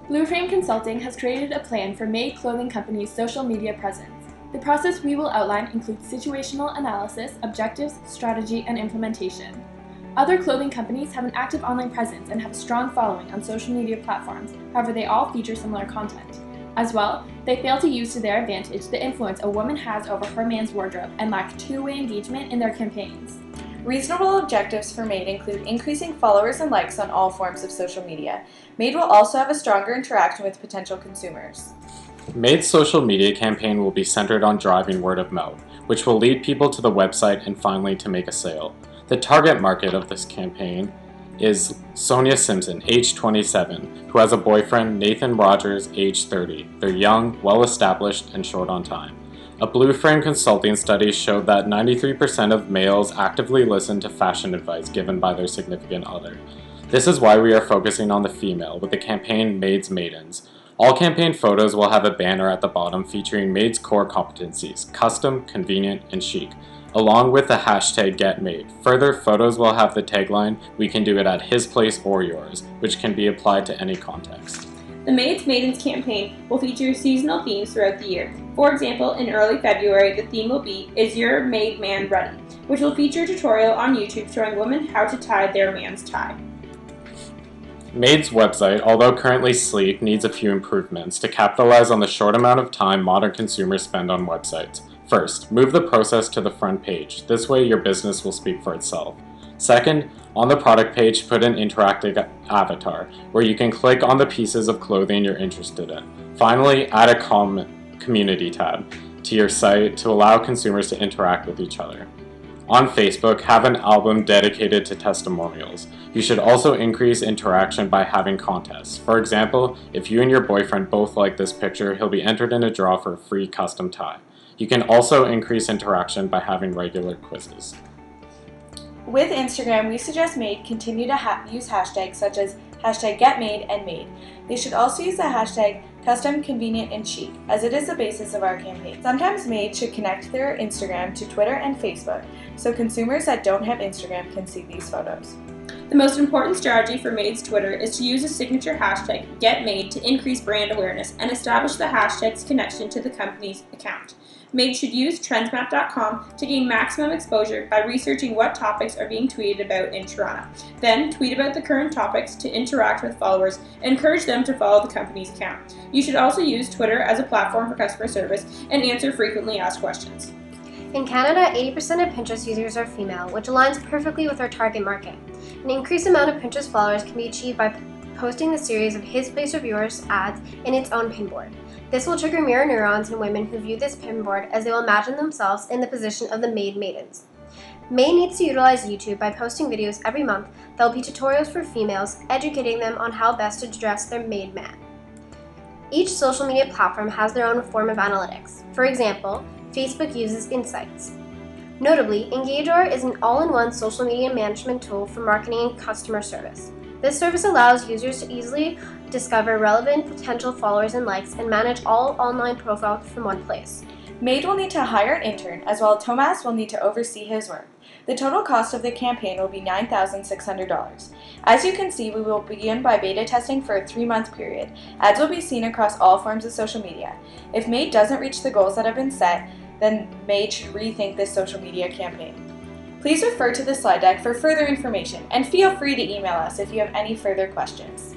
Blue Frame Consulting has created a plan for Maid Clothing Company's social media presence. The process we will outline includes situational analysis, objectives, strategy, and implementation. Other clothing companies have an active online presence and have a strong following on social media platforms, however they all feature similar content. As well, they fail to use to their advantage the influence a woman has over her man's wardrobe and lack two-way engagement in their campaigns. Reasonable objectives for Maid include increasing followers and likes on all forms of social media. Maid will also have a stronger interaction with potential consumers. Maid's social media campaign will be centered on driving word of mouth, which will lead people to the website and finally to make a sale. The target market of this campaign is Sonia Simpson, age 27, who has a boyfriend, Nathan Rogers, age 30. They're young, well-established, and short on time. A Blue Frame Consulting study showed that 93% of males actively listen to fashion advice given by their significant other. This is why we are focusing on the female with the campaign Maid's Maidens. All campaign photos will have a banner at the bottom featuring Maid's core competencies, custom, convenient, and chic, along with the hashtag #GetMaid. Further, photos will have the tagline, "We can do it at his place or yours," which can be applied to any context. The Maid's Maidens campaign will feature seasonal themes throughout the year. For example, in early February, the theme will be "Is Your Maid Man Ready?", which will feature a tutorial on YouTube showing women how to tie their man's tie. Maid's website, although currently sleek, needs a few improvements to capitalize on the short amount of time modern consumers spend on websites. First, move the process to the front page. This way your business will speak for itself. Second, on the product page, put an interactive avatar where you can click on the pieces of clothing you're interested in. Finally, add a community tab to your site to allow consumers to interact with each other. On Facebook, have an album dedicated to testimonials. You should also increase interaction by having contests. For example, if you and your boyfriend both like this picture, he'll be entered in a draw for a free custom tie. You can also increase interaction by having regular quizzes. With Instagram, we suggest Maid continue to use hashtags such as #GetMaid and Maid. They should also use the hashtag custom, convenient, and chic, as it is the basis of our campaign. Sometimes Maid should connect their Instagram to Twitter and Facebook, so consumers that don't have Instagram can see these photos. The most important strategy for Maid's Twitter is to use a signature hashtag, #GetMaid, to increase brand awareness and establish the hashtag's connection to the company's account. Maid should use trendsmap.com to gain maximum exposure by researching what topics are being tweeted about in Toronto. Then tweet about the current topics to interact with followers and encourage them to follow the company's account. You should also use Twitter as a platform for customer service and answer frequently asked questions. In Canada, 80% of Pinterest users are female, which aligns perfectly with our target market. An increased amount of Pinterest followers can be achieved by posting the series of His Place or Yours ads in its own pinboard. This will trigger mirror neurons in women who view this pinboard as they will imagine themselves in the position of the Maid Maidens. Maid needs to utilize YouTube by posting videos every month that will be tutorials for females, educating them on how best to dress their maid man. Each social media platform has their own form of analytics. For example, Facebook uses Insights. Notably, EngageR is an all-in-one social media management tool for marketing and customer service. This service allows users to easily discover relevant potential followers and likes and manage all online profiles from one place. Maid will need to hire an intern, as well as Tomas will need to oversee his work. The total cost of the campaign will be $9,600. As you can see, we will begin by beta testing for a 3-month period. Ads will be seen across all forms of social media. If Maid doesn't reach the goals that have been set, then Maid should rethink this social media campaign. Please refer to the slide deck for further information, and feel free to email us if you have any further questions.